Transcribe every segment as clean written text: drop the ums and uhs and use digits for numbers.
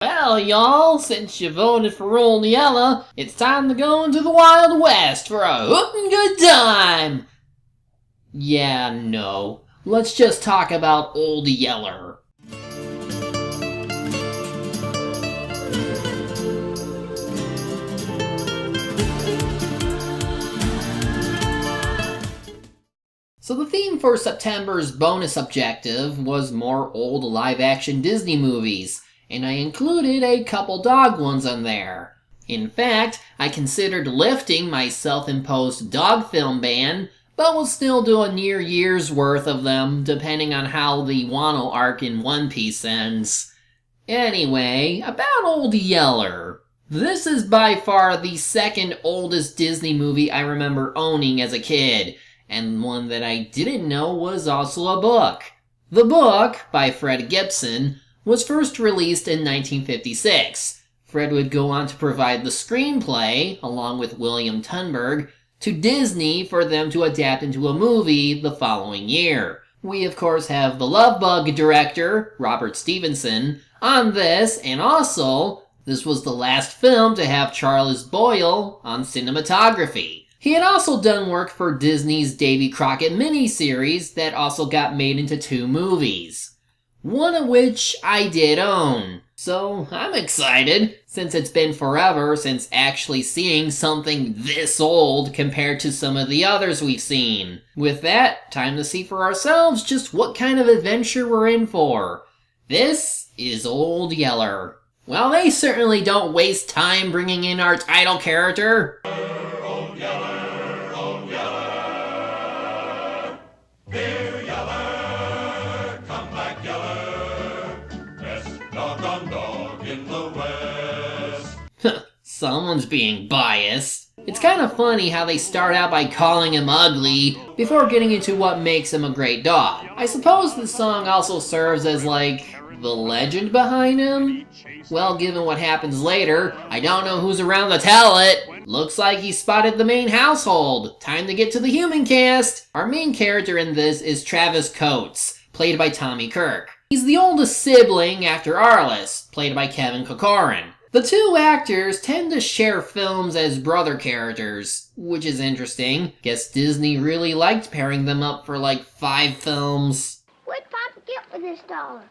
Well, y'all, since you voted for Old Yeller, it's time to go into the Wild West for a hootin' good time! Yeah, no. Let's just talk about Old Yeller. So the theme for September's bonus objective was more old live-action Disney movies, and I included a couple dog ones on there. In fact, I considered lifting my self-imposed dog film ban, but will still do a near year's worth of them, depending on how the Wano arc in One Piece ends. Anyway, about Old Yeller. This is by far the second oldest Disney movie I remember owning as a kid, and one that I didn't know was also a book. The book, by Fred Gibson, was first released in 1956. Fred would go on to provide the screenplay, along with William Tunberg, to Disney for them to adapt into a movie the following year. We of course have the Love Bug director, Robert Stevenson, on this, and also, this was the last film to have Charles Boyle on cinematography. He had also done work for Disney's Davy Crockett miniseries that also got made into 2 movies. One of which I did own. So I'm excited, since it's been forever since actually seeing something this old compared to some of the others we've seen. With that, time to see for ourselves just what kind of adventure we're in for. This is Old Yeller. Well, they certainly don't waste time bringing in our title character. Old Yeller, Old Yeller. Dear Yeller, come back, Yeller. Best doggone dog in the West. Someone's being biased. It's kind of funny how they start out by calling him ugly before getting into what makes him a great dog. I suppose the song also serves as like the legend behind him? Well, given what happens later, I don't know who's around to tell it. Looks like he spotted the main household. Time to get to the human cast. Our main character in this is Travis Coates, played by Tommy Kirk. He's the oldest sibling after Arliss, played by Kevin Corcoran. The 2 actors tend to share films as brother characters, which is interesting. Guess Disney really liked pairing them up for like 5 films. What'd Papa get for this dollar?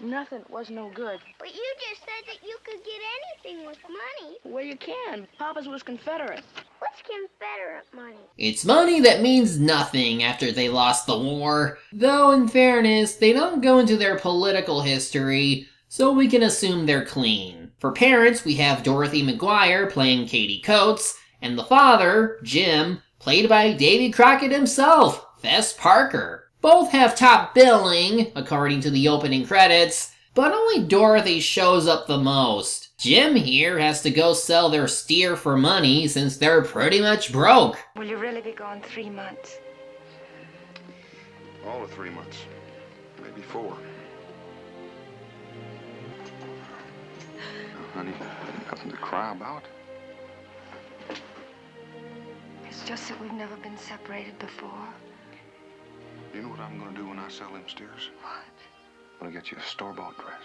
Nothing. Was no good. But you just said that you could get anything with money. Well, you can. Papa's was Confederate. What's Confederate money? It's money that means nothing after they lost the war. Though, in fairness, they don't go into their political history, so we can assume they're clean. For parents, we have Dorothy McGuire playing Katie Coates, and the father, Jim, played by Davy Crockett himself, Fess Parker. Both have top billing, according to the opening credits, but only Dorothy shows up the most. Jim here has to go sell their steer for money since they're pretty much broke. Will you really be gone 3 months? All of 3 months. Maybe 4. No, honey, nothing to cry about. It's just that we've never been separated before. You know what I'm gonna do when I sell them steers? What? I'm gonna get you a store-bought dress.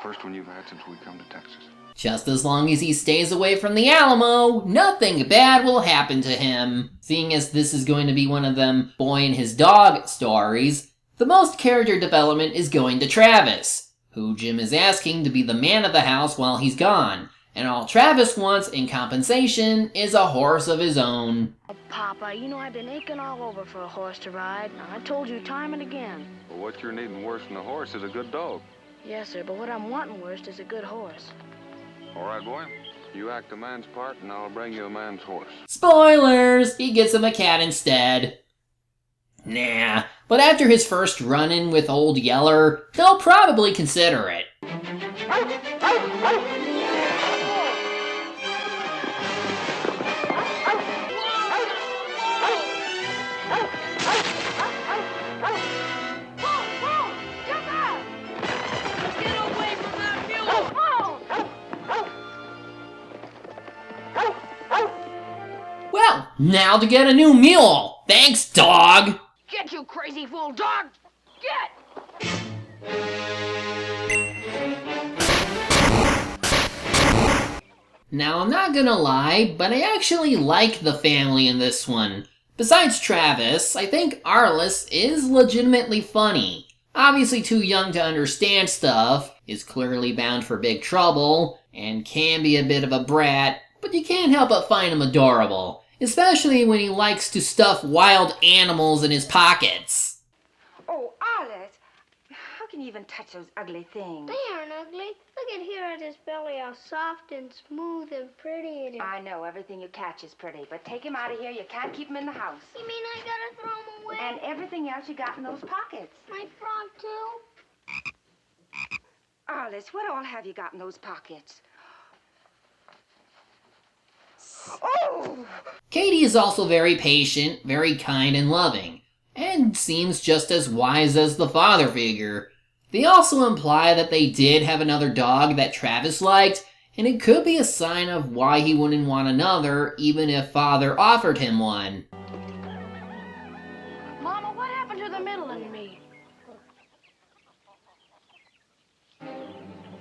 First one you've had since we come to Texas. Just as long as he stays away from the Alamo, nothing bad will happen to him. Seeing as this is going to be one of them boy and his dog stories, the most character development is going to Travis, who Jim is asking to be the man of the house while he's gone. And all Travis wants in compensation is a horse of his own. Oh, Papa, you know I've been aching all over for a horse to ride. Now, I told you time and again. Well, what you're needing worse than a horse is a good dog. Yes, sir, but what I'm wanting worst is a good horse. All right, boy. You act a man's part, and I'll bring you a man's horse. Spoilers! He gets him a cat instead. Nah, but after his first run-in with Old Yeller, he'll probably consider it. Well, now to get a new mule. Thanks, dog! Get, you crazy fool dog! Get! Now, I'm not gonna lie, but I actually like the family in this one. Besides Travis, I think Arliss is legitimately funny. Obviously too young to understand stuff, is clearly bound for big trouble, and can be a bit of a brat, but you can't help but find him adorable. Especially when he likes to stuff wild animals in his pockets. Oh, Arliss, how can you even touch those ugly things? They aren't ugly. Look at here at his belly, how soft and smooth and pretty it is. I know everything you catch is pretty, but take him out of here. You can't keep him in the house. You mean I gotta throw him away? And everything else you got in those pockets. My frog, too? Arliss, what all have you got in those pockets? Oh! Katie is also very patient, very kind and loving, and seems just as wise as the father figure. They also imply that they did have another dog that Travis liked, and it could be a sign of why he wouldn't want another, even if father offered him one. Mama, what happened to the middle and me?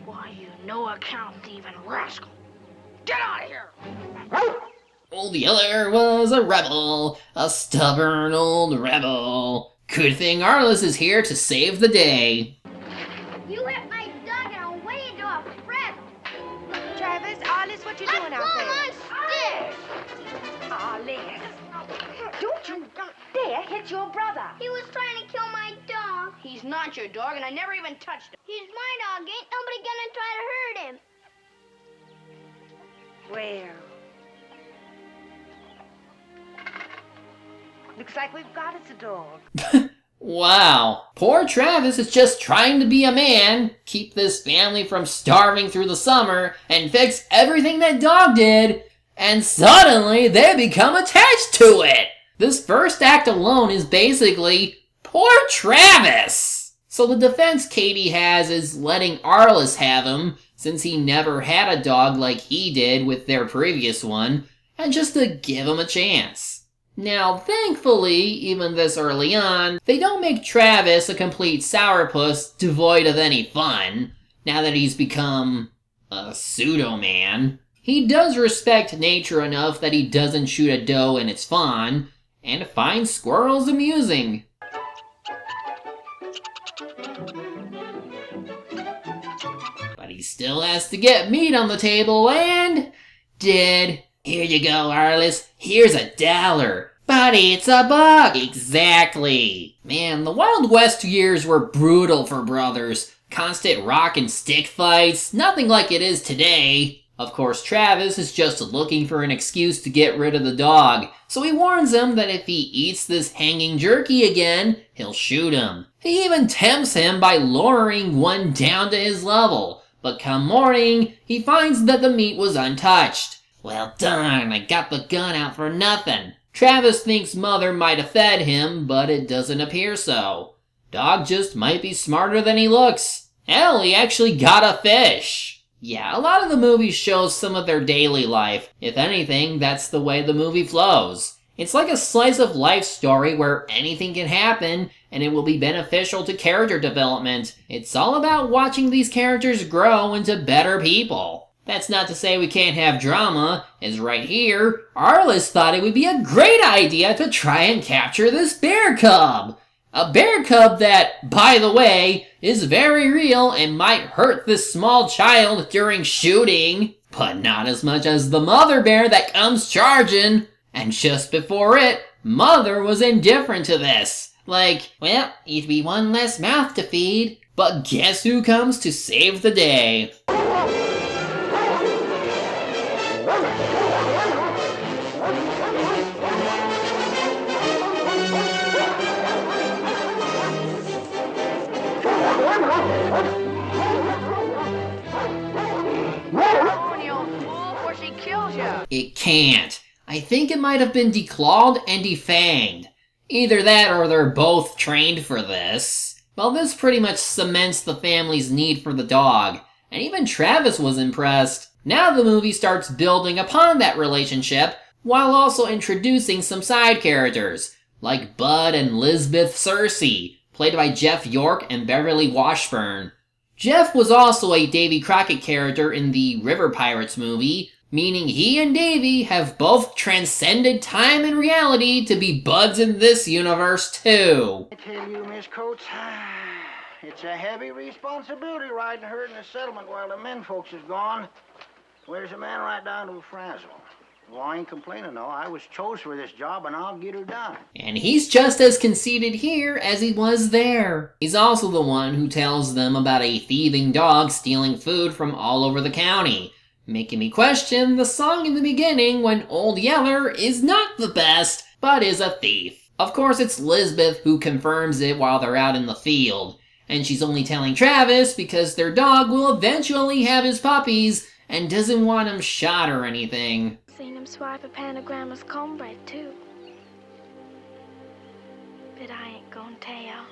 Why, you no-account thieving rascal. Get out of here! Old Yeller was a rebel, a stubborn old rebel. Good thing Arliss is here to save the day. You hit my dog and I'll weigh into a friend. Travis, Arliss, what you doing out Let there? go my stick. Arliss, don't you dare hit your brother. He was trying to kill my dog. He's not your dog, and I never even touched him. He's my dog. Ain't nobody gonna try to hurt him. Well, looks like we've got us a dog. Wow. Poor Travis is just trying to be a man, keep this family from starving through the summer, and fix everything that dog did, and suddenly they become attached to it. This first act alone is basically, poor Travis! So the defense Katie has is letting Arliss have him, since he never had a dog like he did with their previous one, and just to give him a chance. Now, thankfully, even this early on, they don't make Travis a complete sourpuss devoid of any fun, now that he's become a pseudo-man. He does respect nature enough that he doesn't shoot a doe in its fawn, and finds squirrels amusing. But he still has to get meat on the table, and did. Here you go, Arliss. Here's $1. Buddy, it's a buck! Exactly! Man, the Wild West years were brutal for brothers. Constant rock and stick fights, nothing like it is today. Of course, Travis is just looking for an excuse to get rid of the dog, so he warns him that if he eats this hanging jerky again, he'll shoot him. He even tempts him by lowering one down to his level, but come morning, he finds that the meat was untouched. Well darn, I got the gun out for nothing. Travis thinks Mother might have fed him, but it doesn't appear so. Dog just might be smarter than he looks. Hell, he actually got a fish. Yeah, a lot of the movie shows some of their daily life. If anything, that's the way the movie flows. It's like a slice of life story where anything can happen, and it will be beneficial to character development. It's all about watching these characters grow into better people. That's not to say we can't have drama, as right here, Arliss thought it would be a great idea to try and capture this bear cub. A bear cub that, by the way, is very real and might hurt this small child during shooting, but not as much as the mother bear that comes charging. And just before it, Mother was indifferent to this. Like, well, it'd be one less mouth to feed. But guess who comes to save the day? It can't. I think it might have been declawed and defanged. Either that or they're both trained for this. Well, this pretty much cements the family's need for the dog, and even Travis was impressed. Now the movie starts building upon that relationship, while also introducing some side characters, like Bud and Lisbeth Searcy, played by Jeff York and Beverly Washburn. Jeff was also a Davy Crockett character in the River Pirates movie, meaning he and Davy have both transcended time and reality to be buds in this universe too. I tell you, Miss Coates, it's a heavy responsibility riding herd in the settlement while the men folks is gone. Wears a man right down to a frazzle. Well, I ain't complaining, though. I was chose for this job, and I'll get her done. And he's just as conceited here as he was there. He's also the one who tells them about a thieving dog stealing food from all over the county, making me question the song in the beginning when Old Yeller is not the best, but is a thief. Of course, it's Lisbeth who confirms it while they're out in the field, and she's only telling Travis because their dog will eventually have his puppies and doesn't want him shot or anything. Seen him swipe a pan of Grandma's cornbread, too. But I ain't gonna tell.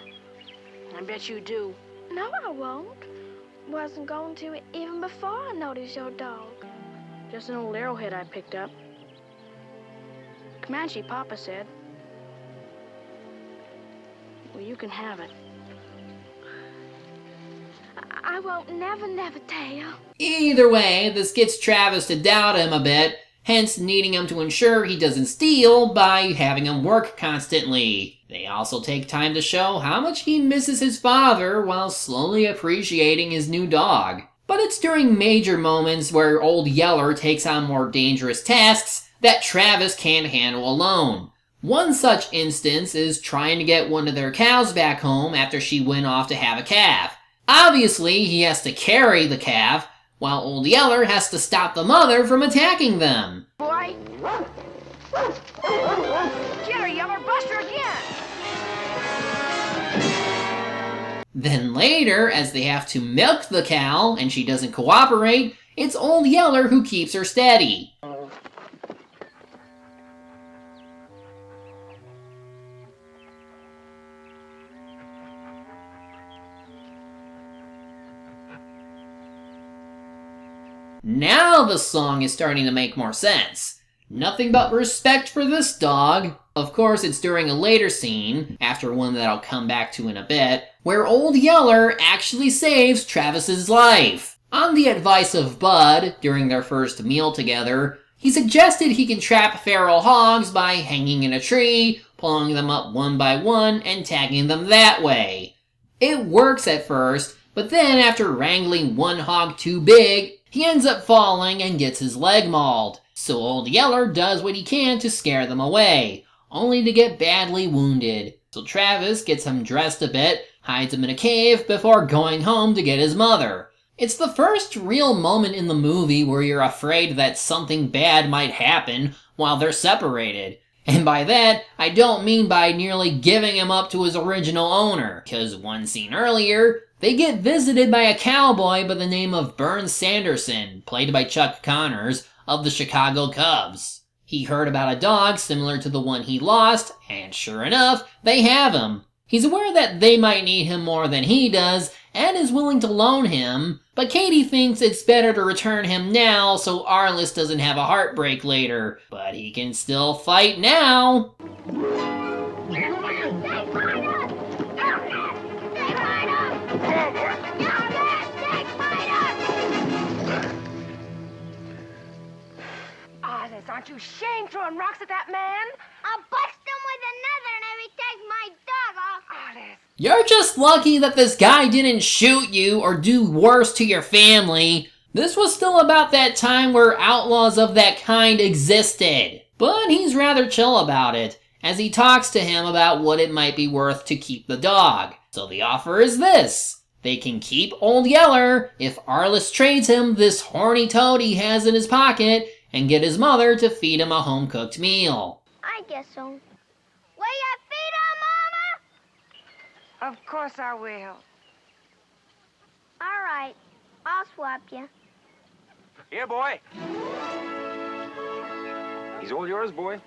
I bet you do. No, I won't. Wasn't going to even before I noticed your dog. Just an old arrowhead I picked up. Comanche, Papa said. Well, you can have it. I won't never tell. Either way, this gets Travis to doubt him a bit, hence needing him to ensure he doesn't steal by having him work constantly. They also take time to show how much he misses his father while slowly appreciating his new dog. But it's during major moments where Old Yeller takes on more dangerous tasks that Travis can't handle alone. One such instance is trying to get one of their cows back home after she went off to have a calf. Obviously, he has to carry the calf, while Old Yeller has to stop the mother from attacking them. Boy! Jerry, Yeller, Buster again! Then later, as they have to milk the cow and she doesn't cooperate, it's Old Yeller who keeps her steady. Now the song is starting to make more sense. Nothing but respect for this dog. Of course, it's during a later scene, after one that I'll come back to in a bit, where Old Yeller actually saves Travis's life. On the advice of Bud, during their first meal together, he suggested he can trap feral hogs by hanging in a tree, pulling them up one by one, and tagging them that way. It works at first, but then after wrangling one hog too big, he ends up falling and gets his leg mauled. So Old Yeller does what he can to scare them away, only to get badly wounded. So Travis gets him dressed a bit, hides him in a cave before going home to get his mother. It's the first real moment in the movie where you're afraid that something bad might happen while they're separated. And by that, I don't mean by nearly giving him up to his original owner, because one scene earlier, they get visited by a cowboy by the name of Burns Sanderson, played by Chuck Connors, of the Chicago Cubs. He heard about a dog similar to the one he lost, and sure enough, they have him. He's aware that they might need him more than he does, and is willing to loan him, but Katie thinks it's better to return him now so Arliss doesn't have a heartbreak later. But he can still fight now! Arliss, aren't you ashamed throwing rocks at that man? I'll bust him with another and every take my dog off. Arliss. You're just lucky that this guy didn't shoot you or do worse to your family. This was still about that time where outlaws of that kind existed. But he's rather chill about it, as he talks to him about what it might be worth to keep the dog. So the offer is this. They can keep Old Yeller if Arliss trades him this horny toad he has in his pocket and get his mother to feed him a home-cooked meal. I guess so. Will you feed him, Mama? Of course I will. All right. I'll swap you. Here, boy. He's all yours, boy.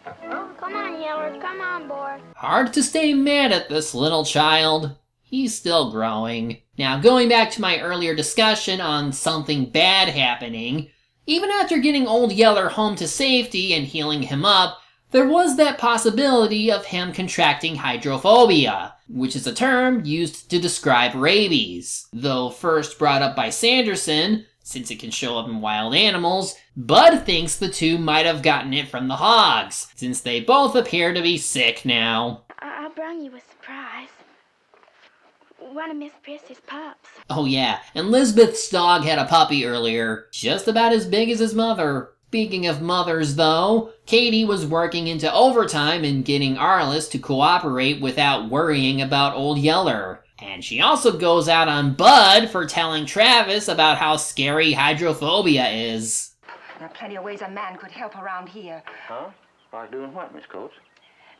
Come on, Yeller. Come on, boy. Hard to stay mad at this little child. He's still growing. Now, going back to my earlier discussion on something bad happening, even after getting Old Yeller home to safety and healing him up, there was that possibility of him contracting hydrophobia, which is a term used to describe rabies. Though first brought up by Sanderson, Since it can show up in wild animals, Bud thinks the two might have gotten it from the hogs, since they both appear to be sick now. I brought you a surprise. One of Miss Prissie's pups. Oh yeah, and Lisbeth's dog had a puppy earlier, just about as big as his mother. Speaking of mothers though, Katie was working into overtime and getting Arliss to cooperate without worrying about Old Yeller. And she also goes out on Bud for telling Travis about how scary hydrophobia is. There are plenty of ways a man could help around here. Huh? Like doing what, Miss Coates?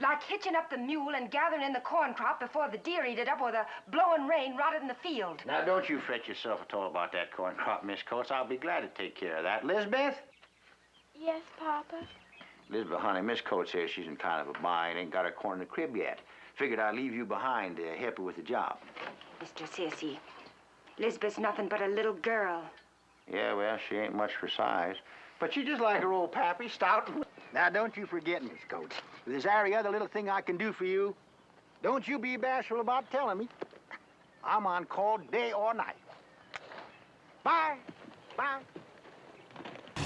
Like hitching up the mule and gathering in the corn crop before the deer eat it up or the blowing rain rotted in the field. Now, don't you fret yourself at all about that corn crop, Miss Coates. I'll be glad to take care of that. Lisbeth? Yes, Papa? Lisbeth, honey, Miss Coates says she's in kind of a bind, ain't got her corn in the crib yet. Figured I'd leave you behind to help her with the job. Mr. Sissy, Lisbeth's nothing but a little girl. Yeah, well, she ain't much for size. But she's just like her old pappy, stout. Now, don't you forget, Miss Coates. If there's every other little thing I can do for you, don't you be bashful about telling me. I'm on call day or night. Bye. Bye.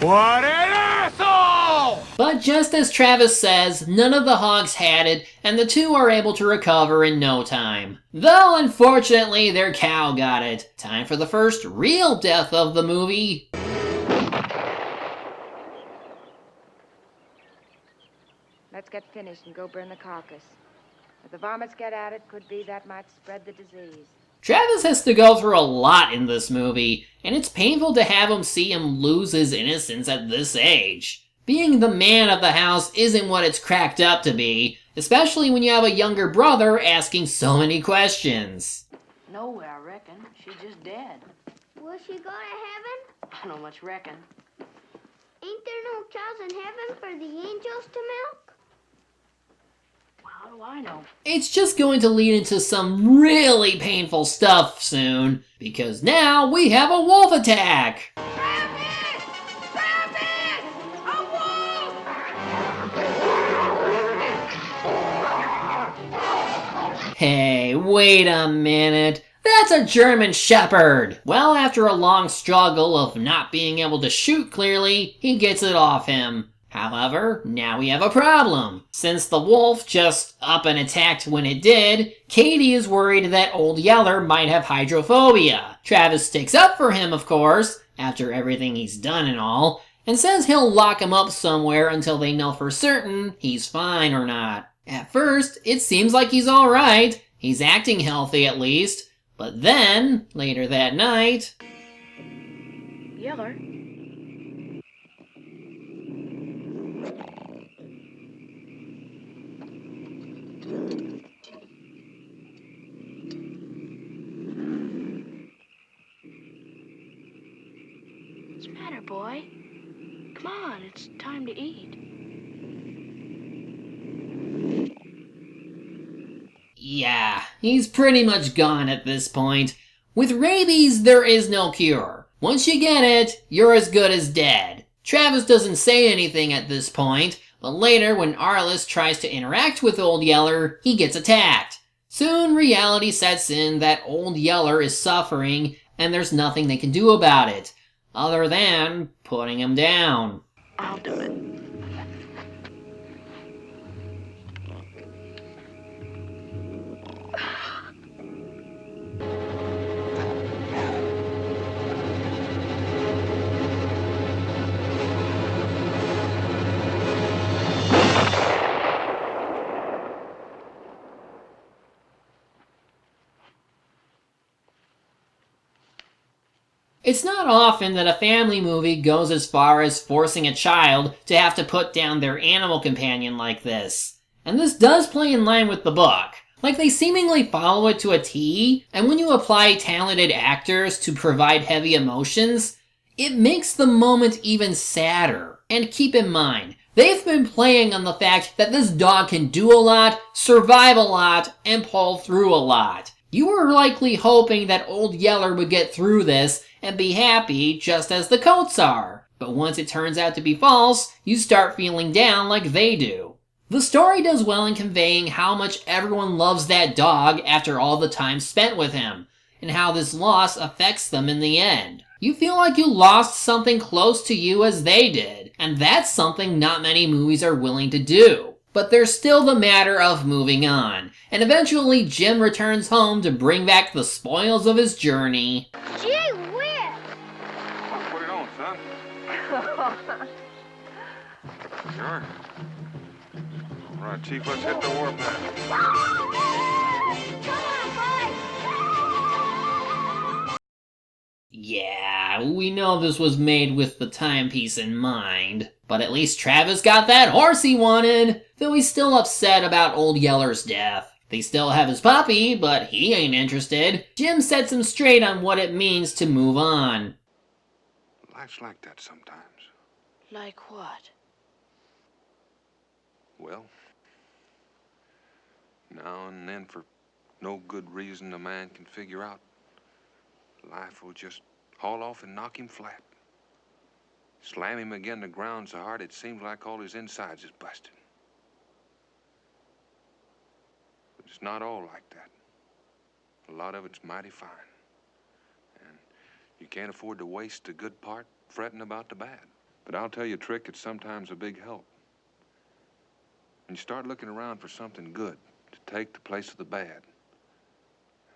What an asshole! But just as Travis says, none of the hogs had it, and the two are able to recover in no time. Though, unfortunately, their cow got it. Time for the first real death of the movie. Let's get finished and go burn the carcass. If the varmints get at it, could be that might spread the disease. Travis has to go through a lot in this movie, and it's painful to have him see him lose his innocence at this age. Being the man of the house isn't what it's cracked up to be, especially when you have a younger brother asking so many questions. No, I reckon. She's just dead. Will she go to heaven? I don't much reckon. Ain't there no cows in heaven for the angels to milk? How do I know? It's just going to lead into some really painful stuff soon, because now we have a wolf attack! Rabies! Rabies! A wolf! Hey, wait a minute. That's a German Shepherd! Well, after a long struggle of not being able to shoot clearly, he gets it off him. However, now we have a problem. Since the wolf just up and attacked when it did, Katie is worried that Old Yeller might have hydrophobia. Travis sticks up for him, of course, after everything he's done and all, and says he'll lock him up somewhere until they know for certain he's fine or not. At first, it seems like he's alright. He's acting healthy at least. But then, later that night... Yeller? What's the matter, boy? Come on, it's time to eat. Yeah, he's pretty much gone at this point. With rabies, there is no cure. Once you get it, you're as good as dead. Travis doesn't say anything at this point, but later when Arliss tries to interact with Old Yeller, he gets attacked. Soon reality sets in that Old Yeller is suffering and there's nothing they can do about it, other than putting him down. I'll do it. It's not often that a family movie goes as far as forcing a child to have to put down their animal companion like this. And this does play in line with the book. Like, they seemingly follow it to a T, and when you apply talented actors to provide heavy emotions, it makes the moment even sadder. And keep in mind, they've been playing on the fact that this dog can do a lot, survive a lot, and pull through a lot. You were likely hoping that Old Yeller would get through this and be happy just as the Coates are. But once it turns out to be false, you start feeling down like they do. The story does well in conveying how much everyone loves that dog after all the time spent with him, and how this loss affects them in the end. You feel like you lost something close to you as they did, and that's something not many movies are willing to do. But there's still the matter of moving on, and eventually Jim returns home to bring back the spoils of his journey. Gee whiz! Well, put it on, son. Sure. All right, Chief, let's hit the warpath. Yeah, we know this was made with the timepiece in mind, but at least Travis got that horse he wanted, though he's still upset about Old Yeller's death. They still have his puppy, but he ain't interested. Jim sets him straight on what it means to move on. Life's like that sometimes. Like what? Well, now and then, for no good reason a man can figure out, life will just haul off and knock him flat. Slam him again the ground so hard it seems like all his insides is busted. But it's not all like that. A lot of it's mighty fine. And you can't afford to waste the good part fretting about the bad. But I'll tell you a trick, it's sometimes a big help. When you start looking around for something good to take the place of the bad,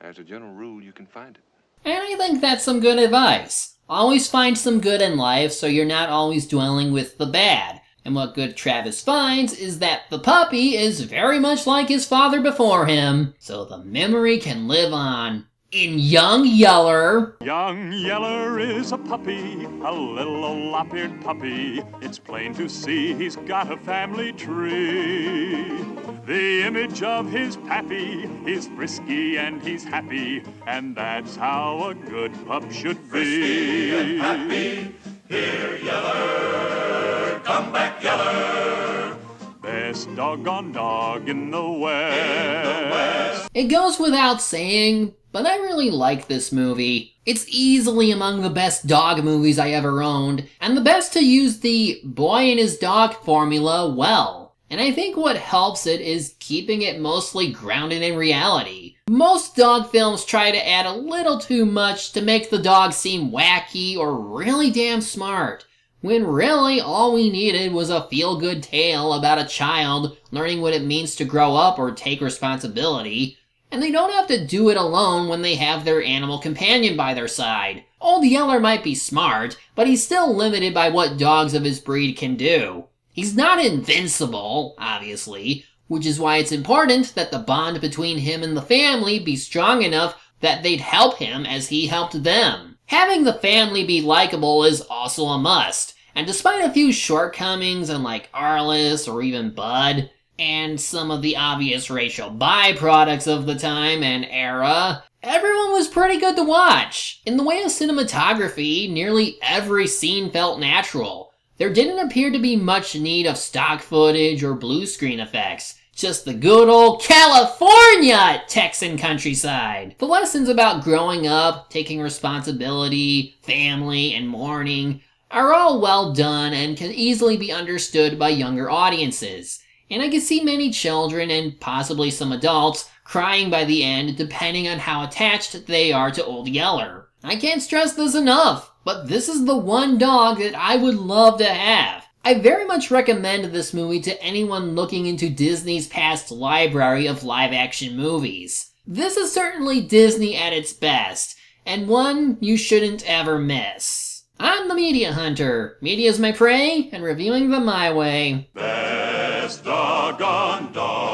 as a general rule, you can find it. And I think that's some good advice. Always find some good in life so you're not always dwelling with the bad. And what good Travis finds is that the puppy is very much like his father before him, so the memory can live on. In Young Yeller. Young Yeller is a puppy, a little old lop-eared puppy. It's plain to see he's got a family tree. The image of his pappy, he's frisky and he's happy, and that's how a good pup should be. Frisky and happy, here Yeller, come back Yeller. Best doggone dog in the West. It goes without saying, but I really like this movie. It's easily among the best dog movies I ever owned, and the best to use the boy and his dog formula well. And I think what helps it is keeping it mostly grounded in reality. Most dog films try to add a little too much to make the dog seem wacky or really damn smart, when really all we needed was a feel-good tale about a child learning what it means to grow up or take responsibility. And they don't have to do it alone when they have their animal companion by their side. Old Yeller might be smart, but he's still limited by what dogs of his breed can do. He's not invincible, obviously, which is why it's important that the bond between him and the family be strong enough that they'd help him as he helped them. Having the family be likable is also a must, and despite a few shortcomings unlike Arliss or even Bud, and some of the obvious racial byproducts of the time and era, everyone was pretty good to watch. In the way of cinematography, nearly every scene felt natural. There didn't appear to be much need of stock footage or blue screen effects, just the good old California Texan countryside. The lessons about growing up, taking responsibility, family, and mourning are all well done and can easily be understood by younger audiences. And I can see many children and possibly some adults crying by the end depending on how attached they are to Old Yeller. I can't stress this enough, but this is the one dog that I would love to have. I very much recommend this movie to anyone looking into Disney's past library of live-action movies. This is certainly Disney at its best, and one you shouldn't ever miss. I'm the Media Hunter. Media's my prey, and reviewing them my way. Best doggone dog.